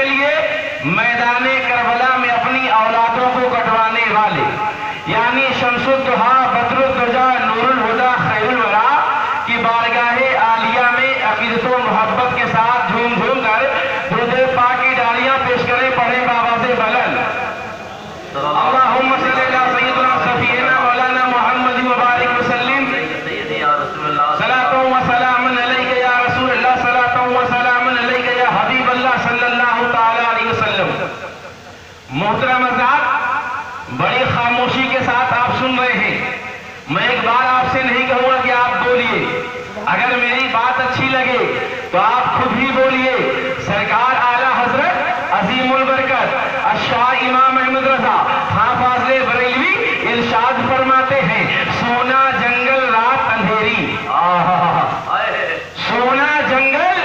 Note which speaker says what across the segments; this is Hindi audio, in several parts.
Speaker 1: के लिए मैदाने करबला में अपनी औलादों को कटवाने वाले यानी शमसुद्दुहा बदरुद्दुजा नूरुल हुदा खैरुल वरा की बारगाहे आलिया में अकीदत व मोहब्बत के साथ झूम झूम कर दुरूद पाक की डालियां पेश करें, पढ़े बाबा से बलल अल्लाहुम्मा सल्ली अला सय्यिदना सफीना मौलाना मुहम्मद व बारिक वसल्लिम सलातो व सलामन अलैका या रसूल अल्लाह सलातो व सलामन अलैका या हबीब अल्लाह सल्लल्लाहु तआला अलैहि वसल्लम। मोहतरम हज़रात, बड़ी खामोशी के साथ आप सुन रहे हैं। मैं एक बार आपसे नहीं कहूंगा कि आप बोलिए, अगर मेरी बात अच्छी लगे तो आप खुद ही बोलिए। सरकार आला हजरत अजीमुल बरकत अशाह इमाम अहमद रजा खां फाज़ले बरेलवी इरशाद फरमाते हैं, सोना जंगल रात अंधेरी, सोना जंगल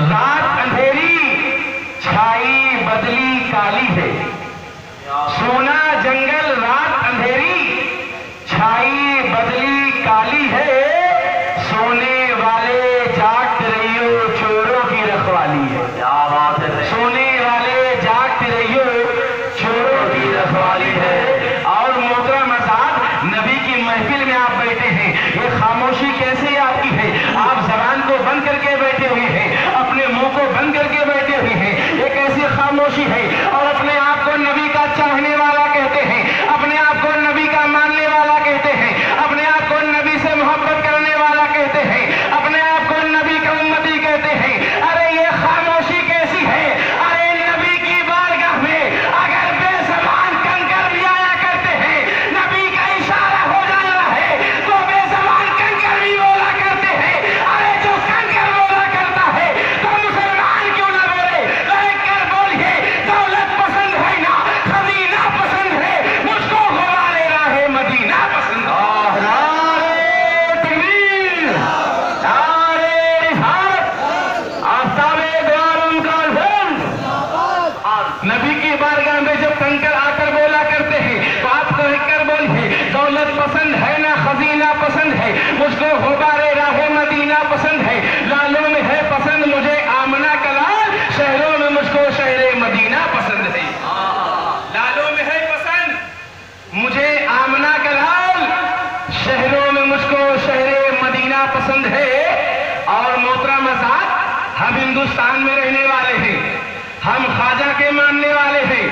Speaker 1: रात अंधेरी, छाई बदली काली है। सोना जंगल रात अंधेरी, छाई बदली काली है, सोने वाले जागते रहियो चोरों की रखवाली है। क्या बात है, सोने वाले जागते रहियो चोरों की रखवाली है। और मोहतरम हज़रात, नबी की महफिल में आप बैठे हैं, ये खामोशी कैसे आपकी है? आप जबान को बंद करके बैठे हुए हैं, अपने मुंह को बंद करके बैठे हुए हैं, ये कैसी खामोशी है? और अपने आप को नबी का चाहने वाला कहते हैं, अपने आप को नबी का मानने वाला कहते हैं, अपने आप को नबी से मोहब्बत करने वाला कहते हैं, अपने आप को नबी का उम्मती कहते हैं। अरे ये खामोशी कैसी है? अरे नबी की बारगाह में अगर बेज़बान कंकर भी आया करते हैं, नबी का इशारा हो जाना है तो बेज़बान कंकर भी बोला करते हैं। अरे जो कंकर बोला करता है तो मुसलमान क्यों ना बोले? कर बोलिए, दौलत पसंद है ना, खजीना पसंद है, मुझको हवाले राहे मदीना पसंद है। नबी की बारगाह में जब कंकर आकर बोला करते हैं तो आप कहकर बोलिए, दौलत पसंद है ना, खजीना पसंद है, मुझको हुबारे राहे मदीना पसंद है। लालों में है पसंद मुझे आमना का लाल, शहरों में मुझको शहरे मदीना पसंद है। लालों में है पसंद मुझे आमना का लाल, शहरों में मुझको शहरे मदीना पसंद है। और मोहतरम हज़रात, हम हिंदुस्तान में रहने वाले हैं, हम ख्वाजा के मानने वाले हैं,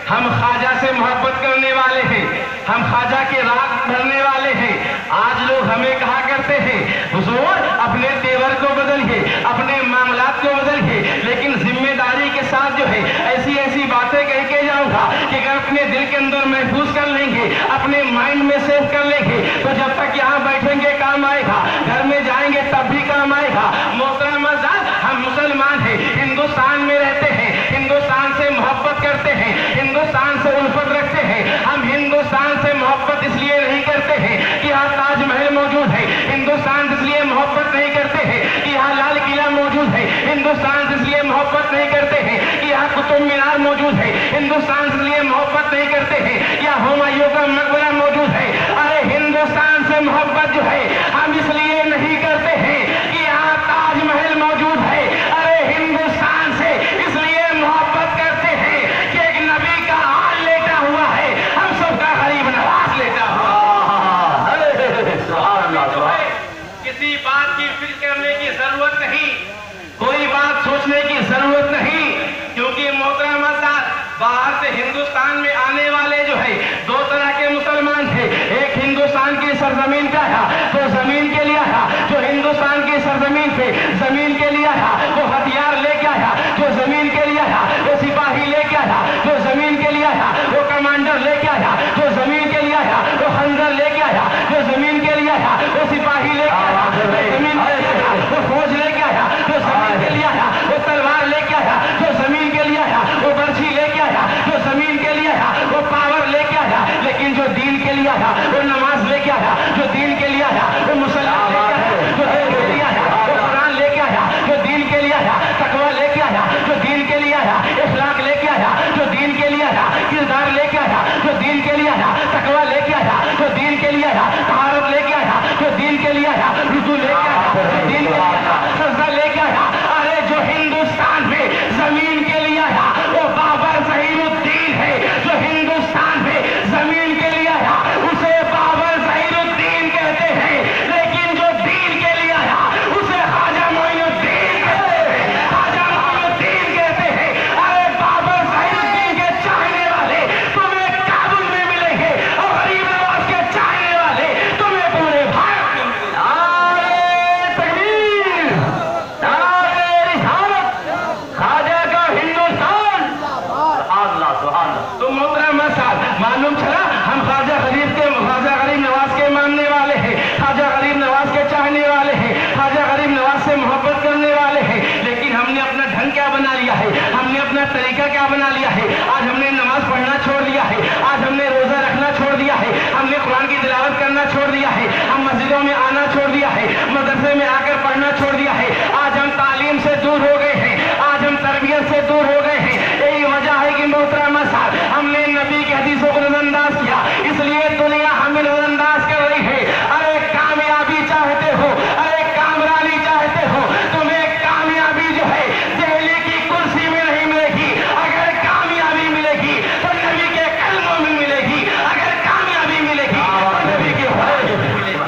Speaker 1: हम ख्वाजा से मोहब्बत करने वाले हैं, हम ख्वाजा के राग भरने वाले हैं। आज लोग हमें कहा करते हैं, हुजूर अपने तेवर को बदलिए, अपने मामलात को बदलिए, लेकिन जिम्मेदारी के साथ जो है ऐसी ऐसी बातें कह के जाऊंगा कि अगर अपने दिल के अंदर महफूज कर लेंगे, अपने माइंड में सेव कर लेंगे, तो जब तक यहाँ बैठेंगे काम आएगा, घर में जाएंगे तब भी काम आएगा। मोहतरम हज़रात, हम मुसलमान हैं, हिंदुस्तान में रहते हैं, हिंदुस्तान से मोहब्बत करते हैं, हिंदुस्तान से उल्फत रखते हैं। हम हिंदुस्तान से मोहब्बत इसलिए नहीं करते हैं कि यहाँ ताजमहल मौजूद है, हिंदुस्तान से इसलिए मोहब्बत नहीं करते हैं कि यहाँ लाल किला मौजूद है, हिंदुस्तान से इसलिए मोहब्बत नहीं करते हैं कि यहाँ कुतुब मीनार मौजूद है, हिंदुस्तान से इसलिए मोहब्बत नहीं करते हैं या हुमायूं का मकबरा मौजूद है। अरे हिंदुस्तान से मोहब्बत जो है हम इसलिए नहीं करते हैं कि यहाँ ताजमहल मौजूद है। अरे हिंदुस्तान से इसलिए मोहब्बत करते हैं कि एक नबी का हाल लेटा हुआ है, हम सबका गरीब नवाज लेटा हुआ। किसी बात की फिक्र करने की जरूरत नहीं, कोई बात सोचने की जरूरत नहीं, क्योंकि मोहतरम हज़रात, बाहर से हिंदुस्तान में आने वाले जो है दो तरह के मुसलमान थे। एक हिंदुस्तान की सरजमीन पे आया तो जमीन के लिए आया, जो हिंदुस्तान की सरजमीन पे जमीन के लिए आया वो हथियार लेके आया, जो जमीन के लिए आया वो सिपाही लेके आया, जो जमीन के लिए आया वो कमांडर लेके आया, जो जमीन के लिए आया वो खंजर लेके आया, जो जमीन के लिए आया वो सिपाही लेके आया, जो जमीन के लिए आया वो फौज लेके आया, जो जमीन के लिए आया वो तलवार लेके आया, जो जमीन के लिए आया वो बर्छी लेके आया, जो जमीन के लिए आया वो पावर लेके आया, लेकिन जो दीन के लिए आया वो नमाज लेके आया, जो दीन के हमने अपना ढंग क्या बना लिया है, हमने अपना तरीका क्या बना लिया है। आज हमने नमाज पढ़ना छोड़ दिया है, आज हमने रोजा रखना छोड़ दिया है, हमने कुरान की तिलावत करना छोड़ दिया है, हम मस्जिदों में आना छोड़ दिया है, मदरसे में आकर पढ़ना छोड़ दिया है। आज हम तालीम से दूर हो गए हैं, आज हम तरबियत से दूर हो गए हैं। यही वजह है कि मोहतरम साहब हमने नबी की हदीसों को नजरअंदाज किया, इसलिए दुनिया हमें नजरअंदाज कर रही है। अरे कामयाबी चाहते हो, अरे कामरानी चाहते हो, तुम्हें कामयाबी जो है दिल्ली की कुर्सी में नहीं मिलेगी। अगर कामयाबी मिलेगी तो नबी के कलमों में मिलेगी, अगर कामयाबी मिलेगी तो नबी के फर्ज में मिलेगी।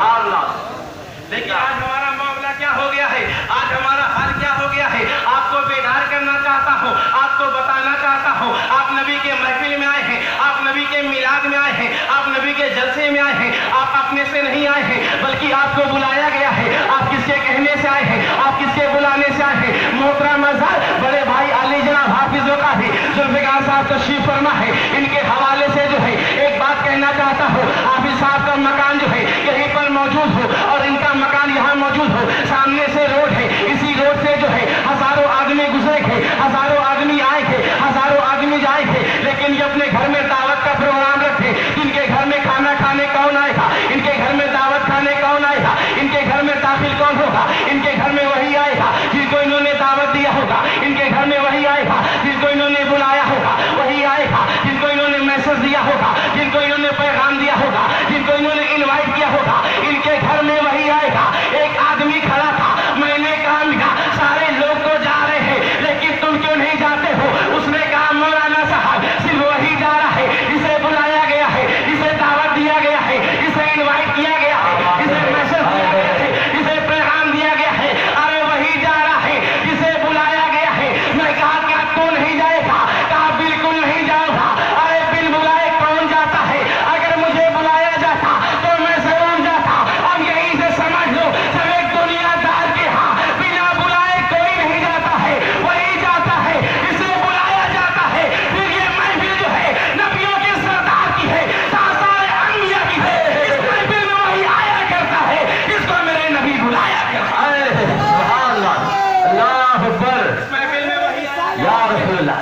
Speaker 1: लेकिन आज हमारा मामला क्या हो गया है, आज हमारा हाल क्या हो गया है। आपको बेदार करना चाहता हूँ, आपको बताना चाहता हूँ, आप नबी के महफिल में आए हैं, आप नबी के मिलाद में आए हैं, आप नबी के जलसे में आए हैं। आप अपने से नहीं आए हैं, बल्कि आपको बुलाया गया है। आप किसके कहने से आए हैं, आप किसके बुलाने से आए हैं। मोहतरम बड़े भाई अली जनाब हाफिज़ वक़ाफ़ी जुल्फ़िकार साहब तशरीफ फरमा है, इनके हवाले से जो है एक बात कहना चाहता हूँ। हाफिज़ साहब का मकान जो है यहीं पर मौजूद हो और इनका मकान यहाँ मौजूद हो। सामने से रोड है, इसी रोड से जो है हजारों आदमी गुजरे थे, हजारों आदमी आए थे, हजारों आदमी जाए थे। लेकिन ये अपने घर में दावत का प्रोग्राम रखे, इनके घर में खाना खाने कौन आएगा, इनके घर में दावत खाने कौन आएगा, इनके घर में दाखिल कौन होगा। इनके घर में वही आएगा जिसको इन्होंने दावत दिया होगा, इनके घर में वही आएगा जिसको इन्होंने बुलाया होगा, वही आएगा जिनको इन्होंने मैसेज दिया होगा, जिनको इन्होंने पैगाम दिया होगा, जिनको इन्होंने इनवाइट किया होगा। इनके घर में वही आएगा। एक आदमी खड़ा था, मैंने कहा मिला सारे लोग तो जा रहे हैं लेकिन तुम क्यों नहीं जाते हो। उसने कहा मौलाना साहब सिर्फ वही जा रहा है जिसे बुलाया गया है, जिसे दावत दिया गया है, जिसे इनवाइट किया गया है, जिसे मैसेज दिया गया है, जिसे पैगाम दिया गया है। अरे वही जा रहा है जिसे बुलाया गया है। मैं कहा क्या तू नहीं जाएगा, कहा बिल्कुल नहीं जाऊंगा। अरे बिल बुलाए कौन जाता है, अगर मुझे बुलाया जाता तो मैं जरूर जाता। अब यहीं से समझ लो सब एक दुनियादार के यहाँ बिना बुलाए कोई नहीं जाता है, वही जाता है जिसे बुलाया जाता है। फिर ये महफिल जो है नबियों के सरदार की है, सारे अंबिया की है। इस महफिल में वही आया करता है जिसको मेरे नबी बुलाया करता है। सुभान अल्लाह, अल्लाह अकबर। इस महफिल में वही या रसूलुल्लाह,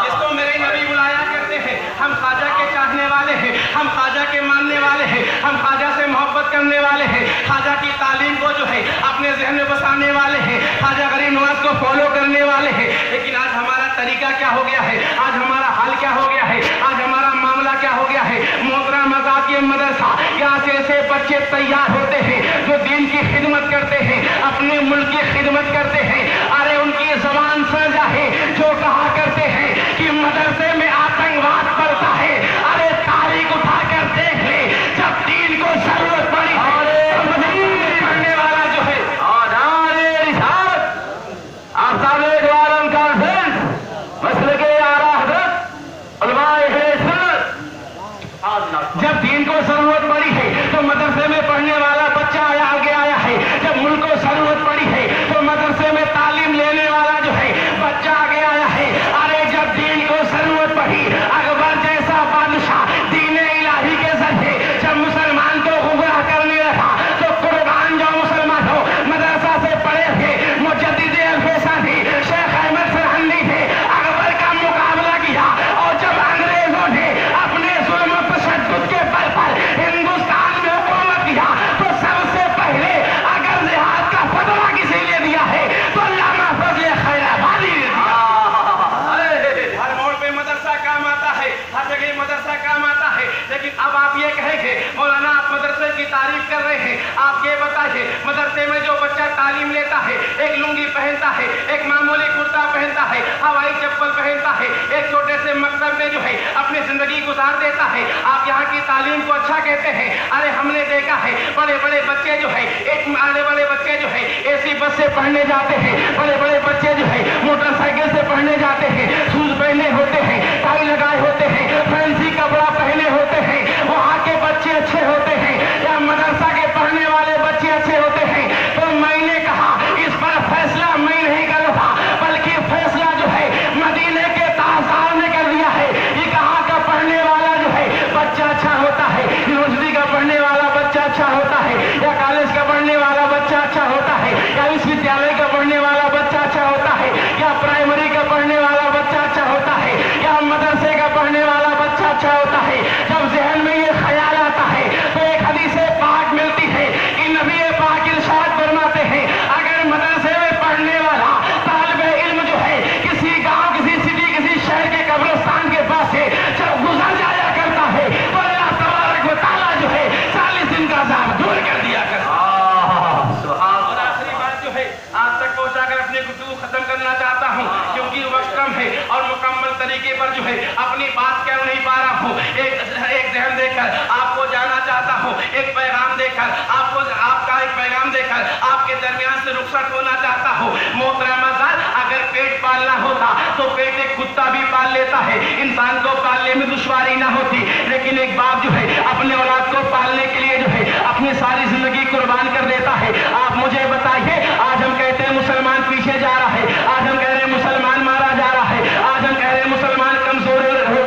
Speaker 1: जिसको मेरे नबी बुलाया करते हैं। हम ख्वाजा के चाहने वाले हैं, हम ख्वाजा के मानने वाले हैं, हम ख्वाजा से मोहब्बत करने वाले हैं, ख्वाजा की तालीम को जो है अपने जहन में बसाने वाले हैं, ख्वाजा गरीब नवाज को फॉलो करने वाले हैं। लेकिन आज हमारा तरीका क्या हो गया है, आज हमारा हाल क्या हो गया है, आज हमारा मामला क्या हो गया है। मोहतरम आज़ाद के मदरसा, यहाँ से ऐसे बच्चे तैयार होते हैं जो दीन की खिदमत करते हैं, अपने मुल्क की खिदमत करते हैं। अरे उनकी जबान साझा है जो कहा करते हैं कि मदरसे में आतंकवाद पड़ता है। अरे तारीख उठा कर देख ले, जब दीन को जरूरत पड़ी पढ़ने वाला जो है जब दीन को जरूरत पड़ी है तो मदरसे में पढ़ने वाला बच्चा आगे आया है। जब मुल्क को जरूरत पड़ी है तो मदरसे में तालीम लेने वाला जो है बच्चा आगे आया है। अरे जब दीन को जरूरत पड़ी, अकबर जैसा बादशाह दीन इलाही के जरिए जब मुसलमान को गुमराह करने लगा तो कुर्बान जो मुसलमान हो मदरसा से पढ़े थे मुजद्दिद अल-फैसानी शेख अहमद सरहंदी थे, अकबर का मुकाबला किया। और जब अंग्रेजों ने अपने जुल्म तशद्दुद के बल पर हिंदुस्तान में हुकूमत किया तो सबसे पहले अगर जिहाद का फतवा किसी ने दिया है तो अल्लामा फजल खैराबादी ने दिया। हर मोड़ पे मदरसा काम आता है, हर जगह मदरसा काम आता है। लेकिन अब आप ये कहेंगे मौलाना आप मदरसे की तारीफ कर रहे हैं, आप ये बताइए मदरसे में जो बच्चा तालीम लेता है, एक लुंगी पहनता है, एक मामूली कुर्ता पहनता है, हवाई चप्पल पहनता है, एक छोटे से मकतब में जो है अपनी जिंदगी गुजार देता है, आप यहाँ की तालीम को अच्छा कहते हैं। अरे हमने देखा है बड़े बड़े बच्चे जो है बड़े बच्चे जो है एसी बस से पढ़ने जाते हैं, बड़े बड़े बच्चे जो है मोटरसाइकिल से पढ़ने जाते हैं, शूज पहने होते हैं, टाई लगाए होते हैं, फैंसी कपड़ा पहने होते हैं। वहाँ के बच्चे अच्छे होते हैं या मदरसा के पढ़ने वाले बच्चे अच्छे होते हैं। तो मैंने कहा इस पर फैसला मैं नहीं करूँगा, बल्कि फैसला जो है मदीने के ताजदार ने कर दिया है। ये कहाँ का पढ़ने वाला जो है बच्चा अच्छा होता है, यूनिवर्सिटी का पढ़ने वाला बच्चा अच्छा होता है, या कॉलेज का पढ़ने वाला बच्चा अच्छा होता है, या विश्वविद्यालय का पढ़ने वाला बच्चा अच्छा तरीके पर जो है अपनी बात कह नहीं पा रहा हूँ। एक जहन देकर आपको जाना चाहता हूँ, एक पैगाम देकर आपको, आपका एक पैगाम देकर आपके दरमियान से रुखसत होना चाहता हूँ। मोहतरम अज़ान, अगर पेट पालना होता तो पेट एक कुत्ता भी पाल लेता है, इंसान को पालने में दुश्वारी ना होती। लेकिन एक बाप जो है अपने औलाद को पालने के लिए जो है अपनी सारी जिंदगी कुर्बान कर देता है। आप मुझे बताइए, आज हम कहते हैं मुसलमान पीछे जा रहा है, आज हम कह रहे हैं मुसलमान मारा जा रहा है, आज हम कह रहे हैं मुसलमान कमजोर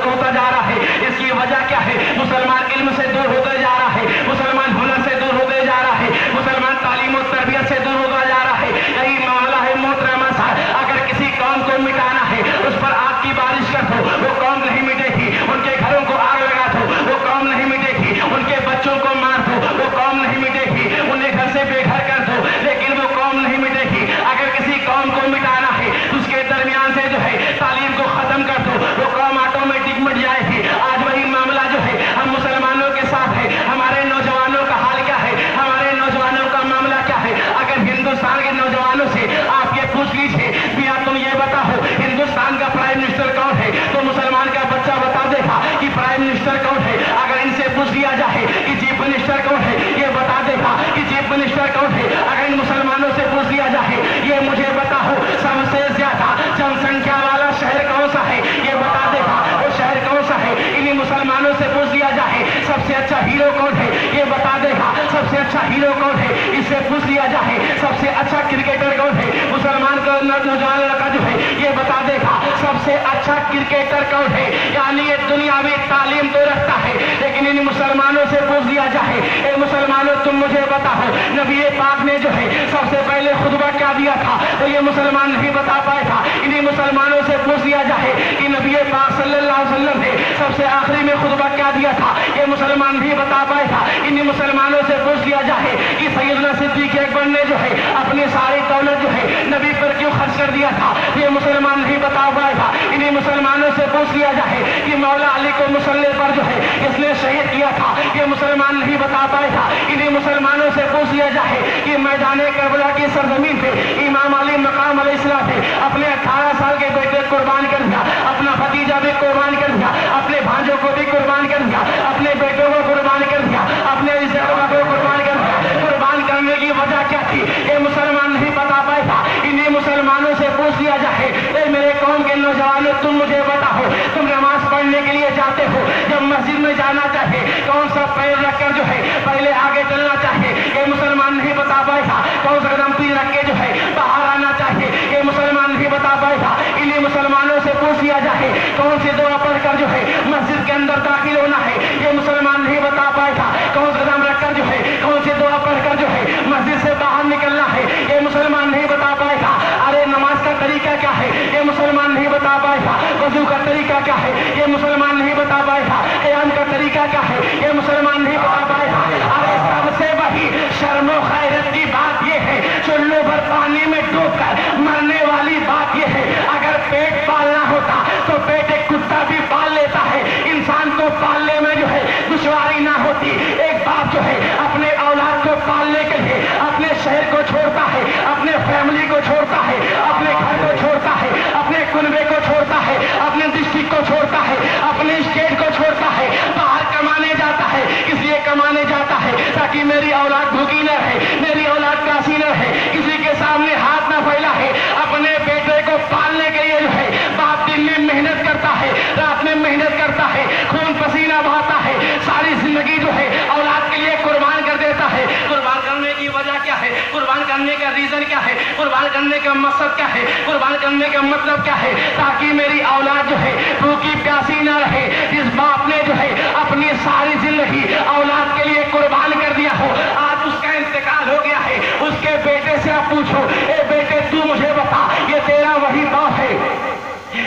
Speaker 1: होता जा रहा है। इसकी वजह क्या है? मुसलमान इल्म से दूर होते जा रहा है, मुसलमान हुनर से दूर होते जा रहा है, मुसलमान तालीम और तरबियत से दूर होता जा रहा है। यही मामला है मोहतरमा साहब। अगर किसी कौम को मिटाना है, उस पर आग की बारिश कर दो, वो कौम नहीं मिटेगी। उनके घरों को आग लगा दो, वो कौम नहीं मिटेगी। उनके बच्चों को मार दो, वो कौम नहीं मिटेगी। उन्हें घर से बेघर कर दो, लेकिन वो कौम नहीं मिटेगी। अगर किसी कौम को मिटाना है, उसके दरमियान से जो है तालीम को खत्म कर दो, वो कौम ऑटोमेटिक मिट जाएगी। आज वही मामला जो है हम मुसलमानों के साथ है। हमारे नौजवानों का हाल क्या है? हमारे नौजवानों का मामला क्या है? अगर हिंदुस्तान के नौजवानों से आप ये पूछ लीजिए भैया तुम ये बताओ हिंदुस्तान का प्राइम मिनिस्टर कौन है, तो मुसलमान का बच्चा बता देगा कि प्राइम मिनिस्टर कौन है। अगर इनसे पूछ लिया जाए कि चीफ मिनिस्टर कौन है, ये बता देगा कि चीफ मिनिस्टर कौन है। अगर इन मुसलमानों से पूछ लिया जाए ये मुझे बताओ सबसे ज्यादा जनसंख्या वाला शहर कौन सा है, ये बता देगा वो शहर कौन सा है। इन्हीं मुसलमानों से पूछ लिया जाए सबसे अच्छा हीरो कौन है, ये बता देगा सबसे अच्छा हीरो कौन है। इससे पूछ लिया जाए सबसे अच्छा क्रिकेटर कौन है, मुसलमान का नौजवान लड़का जो है ये बता देगा सबसे अच्छा क्रिकेटर कौन है। यानी ये दुनियावी तालीम तो रखता है, लेकिन इन मुसलमानों से पूछ लिया जाए ए मुसलमानों तुम मुझे बताओ नबी पाक ने जो है सबसे पहले खुतबा क्या दिया था, तो ये मुसलमान नहीं बता पाएगा। इन्हीं मुसलमानों से पूछ लिया जाए कि नबी पाक सल्लल्लाहु अलैहि वसल्लम ने सबसे आखिरी में खुतबा क्या दिया था, ये मुसलमान नहीं बता पाएगा। इन्हीं मुसलमानों से पूछ लिया जाए कि सैयदना सिद्दीक़ अकबर ने जो है अपनी सारी दौलत जो है नबी पर क्यों खर्च कर दिया था, ये मुसलमान नहीं बता पाएगा। इन्हीं मुसलमानों से पूछ लिया जाए कि मौला अली को मुसल्ले पर जो है इसने शहीद किया था, ये मुसलमान नहीं बता पाएगा। इन्हीं मुसलमानों से पूछ लिया जाए कि मैदान करबला की सरजमीन पे इमाम अली मकाम अलैहिस्सलाम ने अपने 18 साल के बेटे कुर्बान कर दिया, अपना भतीजा भी कुर्बान कर दिया, अपने भांजों को भी कुर्बान कर दिया, अपने बेटों को कुर्बान कर दिया, अपने रिश्तेदारों को कुर्बान कर दिया। कुर्बान करने की वजह क्या थी, ये मुसलमान नहीं बता पाएगा। इन्हीं मुसलमानों से पूछ लिया जाए ए मेरे कौम के नौजवानों तुम मुझे बताओ तुम नमाज पढ़ने के लिए जाते हो, जब मस्जिद में जाना चाहिए कौन सा पैर रखकर जो है पहले आगे चलना चाहिए, ये मुसलमान नहीं बता पाएगा। कौन सा कदम पीछे रख के जो है बाहर आना चाहिए, ये मुसलमान नहीं बता पाएगा। इन्हीं मुसलमानों से पूछ लिया जाए कौन सी दुआ पढ़कर जो है मस्जिद के अंदर दाखिल होना है, ये मुसलमान नहीं बता पाएगा। कौन सा कदम रखकर जो है कौन सी दुआ पढ़कर जो है मस्जिद से बाहर निकलना है, ये मुसलमान नहीं बता पाएगा। अरे नमाज का तरीका क्या है, ये मुसलमान नहीं बता पाएगा। वजू का तरीका क्या है, ये मुसलमान नहीं बता पाएगा। क़याम का तरीका क्या है, ये मुसलमान नहीं बता पाएगा। अरे सबसे बड़ी शर्म और खैरत की बात ये है, चुल्लू भर पानी में डूबकर मरने वाली बात ये है। अगर पेट पालना होता तो पेट एक कुत्ता भी पाल लेता है, इंसान को पालने में जो है दुश्वारी ना होती। एक बाप जो है अपने औलाद को पालने के लिए अपने शहर को छोड़ता है, अपने फैमिली को छोड़ता है, अपने घर को छोड़ता है, अपने कुनबे को छोड़ता है, अपने डिस्ट्रिक्ट को छोड़ता है, अपने स्टेट को छोड़ता है, बाहर कमाने जाता है। इसलिए कमाने जाता है ताकि मेरी औलाद भूखी न रहे, मेरी औलाद प्यासी न रहे, किसी के सामने हाथ न फैला है। अपने बेटे को पालने के लिए जो है बाप दिन में मेहनत करता है, रात में मेहनत करता है, खून पसीना बहाता है, सारी जिंदगी जो है औलाद के लिए कुर्बान कर देता है। कुर्बान करने की वजह क्या है, कुर्बान करने का रीजन क्या है, कुर्बान करने का मकसद क्या है, कुर्बान करने का मतलब क्या है, ताकि मेरी औलाद जो है भूखी प्यासी ना रहे। जिस बाप ने जो है अपनी सारी जिंदगी औलाद के लिए कुर्बान कर दिया हो, आज उसका इंतकाल हो गया है, उसके बेटे से आप पूछो ए बेटे तू मुझे बता ये तेरा वही बाप है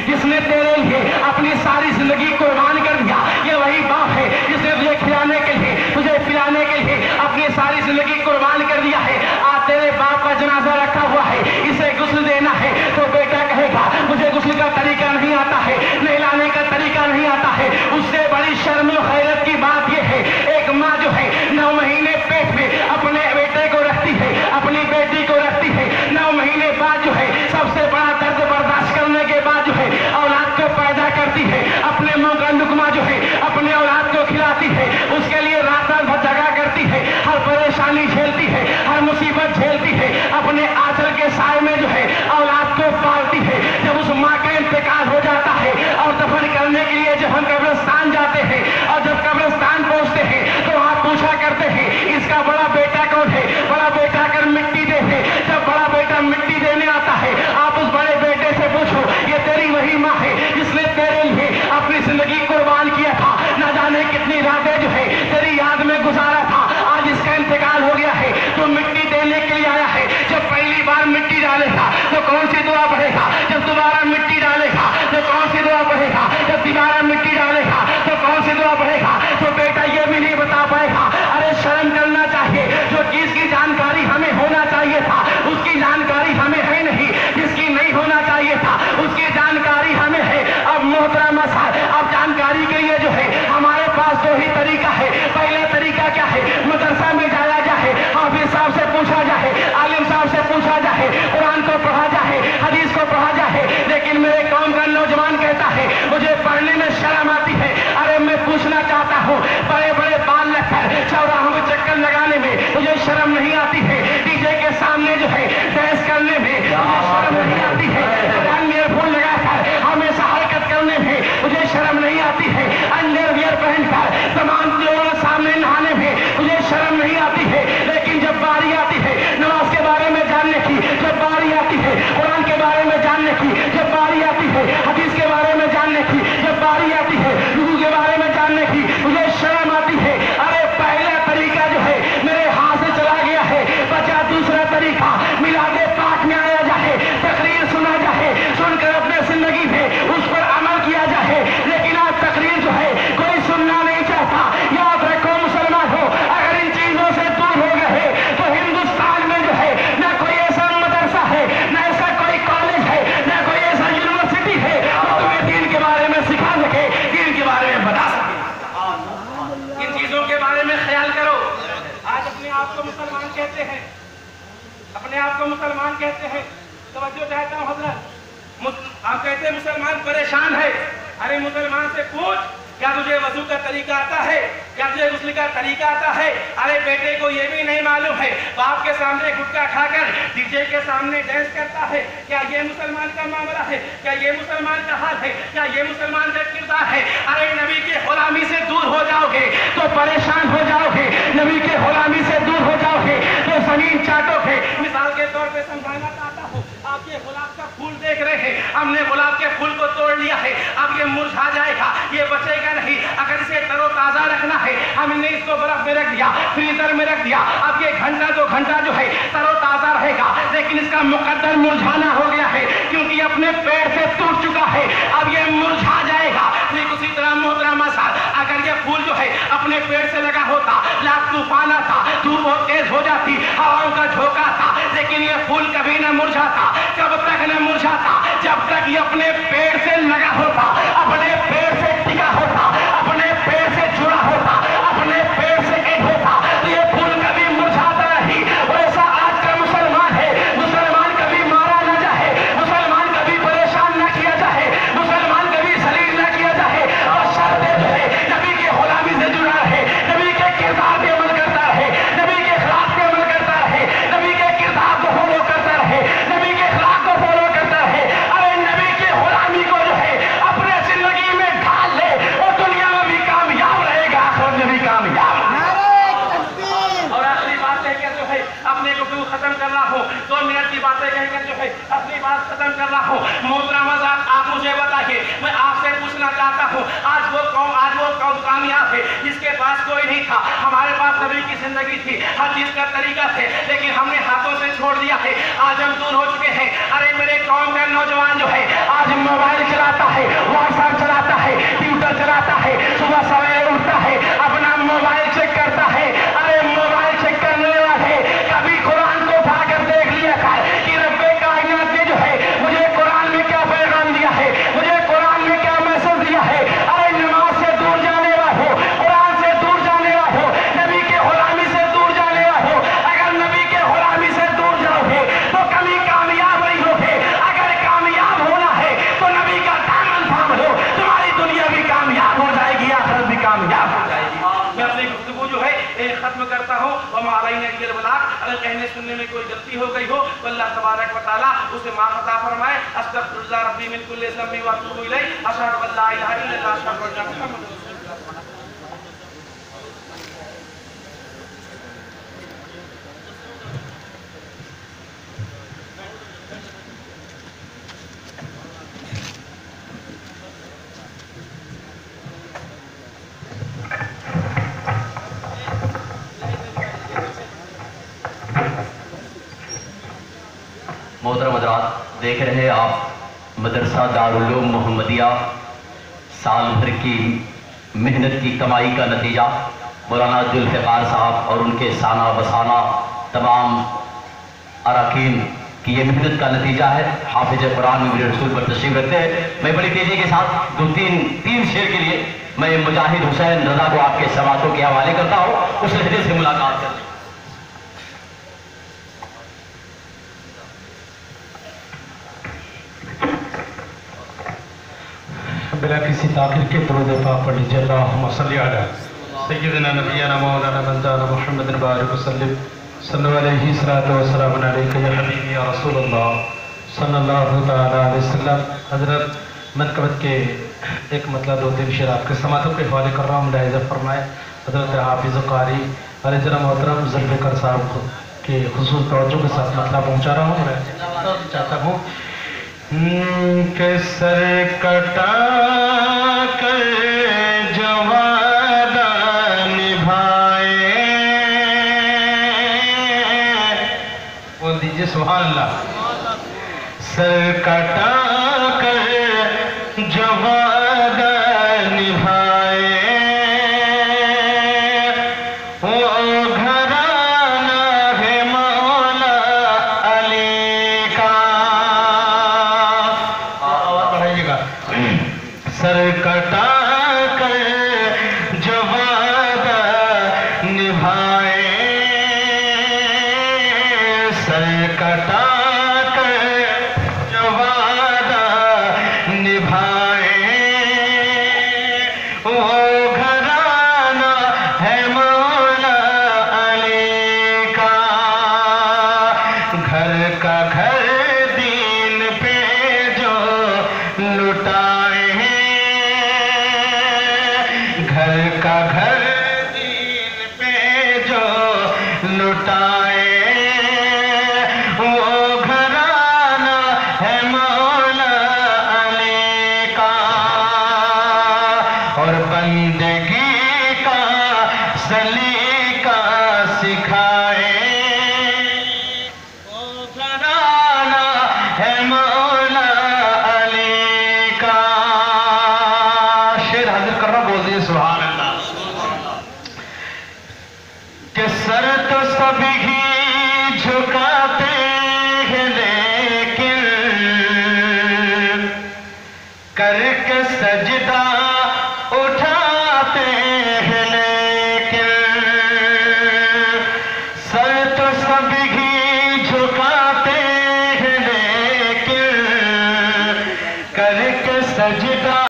Speaker 1: जिसने तेरे लिए अपनी सारी जिंदगी कुर्बान कर दिया, ये वही बाप है जिसने तुझे खिलाने के लिए तुझे पिलाने के लिए अपनी सारी जिंदगी कुर्बान कर दिया है। आज तेरे बाप का जनाजा रखा हुआ है, इसे गुस्ल देना है तो बेटा कहेगा मुझे गुस्ल का तरीका नहीं आता है, नहलाने का तरीका नहीं आता है। उससे बड़ी शर्म और खैरत की बात यह है, एक माँ जो है 9 महीने पेट में अपने बेटे को रखती है, अपनी बेटी को रखती है, 9 आखिरी बार मिट्टी डालेगा तो कौन सी दुआ पढ़ेगा? जब दोबारा मिट्टी डालेगा तो कौन सी दुआ पढ़ेगा? जब दोबारा मिट्टी डालेगा तो कौन सी दुआ पढ़ेगा? तो बेटा ये भी नहीं बता पाएगा। अरे शर्म करना चाहिए। जो चीज की जानकारी हमें होना चाहिए था उसकी जानकारी हमें है नहीं, जिसकी नहीं होना चाहिए था उसकी जानकारी हमें है। अब मोहतरमा साहब, अब जानकारी के लिए जो है हमारे पास दो ही तरीका है। पहला तरीका क्या है? मदरसा में जाया जाए, हाफिज साहब से पूछा जाए, आलिम साहब से पूछा जाए, कुरान को पढ़ा जाए, हदीस को पढ़ा जाए। लेकिन मेरे कौम का नौजवान कहता है मुझे पढ़ने में शर्म आती है। अरे मैं पूछना चाहता हूँ, बड़े बड़े बाल रखकर चौराहों में चक्कर लगाने में मुझे शर्म नहीं आती है? डीजे के सामने जो है डांस करने में मुझे शर्म नहीं आती है? ईयरफोन लगाकर हमेशा हरकत करने में मुझे शर्म नहीं आती है? अंडरवियर पहनकर तमाम लोगों के सामने नहाने में मुझे शर्म नहीं आती है? लेकिन जब बारी आती है नमाज के बारे में जानने की, जब बारी आती है कुरान के बारे में जानने की, जब बारी आती है हदीस के बारे में जानने की, जब बारी आती है रुकू के बारे में जानने की, मुझे शर्म आती है। अरे पहला तरीका जो है मेरे हाथ से चला गया है, बचा दूसरा तरीका। मिलादे पाक में आया जाए, तकरीर सुना जाए, सुनकर अपने जिंदगी में उस पर अमल किया जाए। लेकिन आज तकरीर जो है कोई सुनना नहीं चाहता। याद रखो मुसलमान हो, अगर इन चीजों से दूर हो गए तो हिंदुस्तान में जो है न कोई ऐसा मदरसा है, न ऐसा कोई कॉलेज है, न कोई ऐसा यूनिवर्सिटी है जो तुम्हें दीन के बारे में सिखा सके, दीन के बारे में बता सके। इन चीजों के बारे में ख्याल करो। आज अपने आप को मुसलमान कहते हैं, अपने आप को मुसलमान कहते हैं। तवज्जो चाहता हूँ हजरत, आप कहते हैं मुसलमान परेशान है। अरे मुसलमान से पूछ, क्या तुझे वजू का तरीका आता है? क्या तुझे गुस्ल का तरीका आता है? अरे बेटे को ये भी नहीं मालूम है, बाप के सामने गुटखा खाकर डीजे के सामने डांस करता है। क्या ये मुसलमान का मामला है? क्या ये मुसलमान का हाल है? क्या ये मुसलमान का किरदार है? अरे नबी के गुलामी से दूर हो जाओगे तो परेशान हो जाओगे, नबी के गुलामी से दूर हो जाओगे तो जमीन चाटोगे। मिसाल के तौर पर समझाना चाहता हूँ, आप ये गुलाब का फूल देख रहे हैं, हमने गुलाब के फूल को तोड़ लिया है, अब ये मुरझा जाएगा, ये बचेगा नहीं। अगर इसे तरोताजा रखना है, हमने इसको बर्फ में रख दिया, फ्रीजर में रख दिया, अब ये घंटा 2 घंटा जो है तरोताजा रहेगा, लेकिन इसका मुकद्दर मुरझाना हो गया है क्योंकि अपने पेड़ से टूट चुका है, अब ये मुरझा जाएगा। ठीक उसी तरह मोहतरमा साहब, अगर ये फूल जो है अपने पेड़ से लगा होता, लाख तूफान आता, धूप बहुत तेज हो जाती, हवाओं का झोंका था, लेकिन ये फूल कभी न मुरझाता। कब तक न मुरझाता? जब तक ये अपने पेड़ से लगा होता, अपने पेड़ से टिका होता, अपने पेड़ से जुड़ा होता, अपने पेड़ से एक होता, तो ये फूल कभी मुरझाता नहीं। वैसा आज का मुसलमान है, मुसलमान कभी मारा न जाए, मुसलमान कभी परेशान न किया जाए, मुसलमान कभी जलील न किया जाए, और शर्तें जो है नबी के गुलामी से जुड़ा रहे, नबी के किरदार पे अमल करता रहे, नबी के खिलाफ पे अमल करता रहे, नबी के किरदार को फॉलो करता रहे, नबी के खिलाफ को फॉलो करता रहे। अरे नबी के गुलामी को जो है अपने जिंदगी में ढाल ले, वो दुनिया में भी कामयाब रहेगा, आखिरत में भी कामयाब। और आखिरी बात कहकर जो है अपने गुफ्तगू खत्म कर रहा हूँ, 2 मिनट की बातें कहकर जो है अपनी बात खत्म कर रहा हूँ। मोहतरमा साहब, आप मुझे बताइए, मैं आपसे पूछना चाहता हूँ, आज वो कौम कामयाब है जिसके पास कोई नहीं था? हमारे पास नबी की जिंदगी थी, हर चीज का तरीका थे, लेकिन हमने हाथों से छोड़ दिया है, आज हम दूर हो चुके हैं। अरे मेरे कौम का नौजवान जो है आज मोबाइल चलाता है, व्हाट्सएप चलाता है, ट्विटर चलाता है, सुबह सवेरे उठता है, अपना मोबाइल चेक करता है। अरे मोबाइल चेक करने वाले कभी कुरान को उठाकर देख लिया था कि रब्बे कायनात ने जो है मुझे कुरान में क्या पैगाम दिया है, मुझे कुरान में क्या मैसेज दिया है। अरे नमाज से दूर जाने वाले, कुरान से दूर जाने वाले, नबी के गुलामी से दूर जाने वाले, अगर नबी के गुलामी से दूर जाओगे तो कभी कामयाब नहीं होगे। अगर कामयाब होना है तो नबी का दामन थाम लो, तुम्हारी दुनिया भी कामयाब हो जाएगी, आखिरत भी कामयाब हो जाएगी। मैं अपनी गुफ्तगू जो है खत्म करता हूँ। अगर कहने सुनने में कोई गलती हो गई हो तो अल्लाह तबारक व तआला उसे माफ़ अता फरमाए। अस्तगफिरुल्लाह रब्बी मिन कुल्लि ज़म्बि व अतूबु इलैहि, अशहदु अल्ला इलाहा इल्लल्लाह, अशहदु अन्ना मुहम्मदन रसूलुल्लाह।
Speaker 2: मोहतरम हज़रात, देख रहे हैं आप मदरसा दारुल उलूम मोहम्मदिया साल भर की मेहनत की कमाई का नतीजा मौलाना जुल्फ़िकार साहब और उनके साना बसाना तमाम अरकान की ये मेहनत का नतीजा है। हाफिज कुरान में रसूल पर तशरीफ रखते हैं। मैं बड़ी तेजी के साथ तीन शेर के लिए मैं मुजाहिद हुसैन रजा को आपके समातों के हवाले करता हूँ, उस लहजे से मुलाकात करते हैं।
Speaker 3: बिना किसी ताखिर के दुरूद पाक पढ़ लीजिए। अल्लाहुम्मा सल्ली अला सय्यिदिना नबिय्यिना मौलाना मौलाना मुहम्मदिन बारिक वसल्लम सल्लल्लाहु अलैहि वसल्लम अलैका या हबीबी या रसूलल्लाह सल्लल्लाहु तआला अलैहि वसल्लम। हजरत मनकबत के एक मतलब 2-3 शेर आपके समातों के हवाले कर रहा हूँ, मुलाहिज़ा फरमाए। हजरत हाफिज़ कारी अलैहि मोहतरम जुल्फ़िकार साहब के खुसूस तवज्जो के साथ मतलब पहुँचा रहा हूँ। मैं चाहता हूँ के सर कटा कर जो वादा निभाए, बोल दीजिए सुभान अल्लाह। सर कटा कर जो वादा निभाए, वो घराना है मौला अली का। सर कटा कर जो वादा निभाए, सर कटा कर जो वादा निभाए, वो घराना है मौला अली का। घर का घर दीन पे जो लुटाए, घर का घर दीन पे जो लुटाए, वो घराना है मौला अली का। और बंदगी का सलीका सिखाए, वो घराना है मौला अली का। शेर हाजिर कर रहा, बोल दिए सुभान अल्लाह। कि सर तो सभी झुकाते हैं लेकिन करके सजदा उठाते हैं लेकिन, सर तो सभी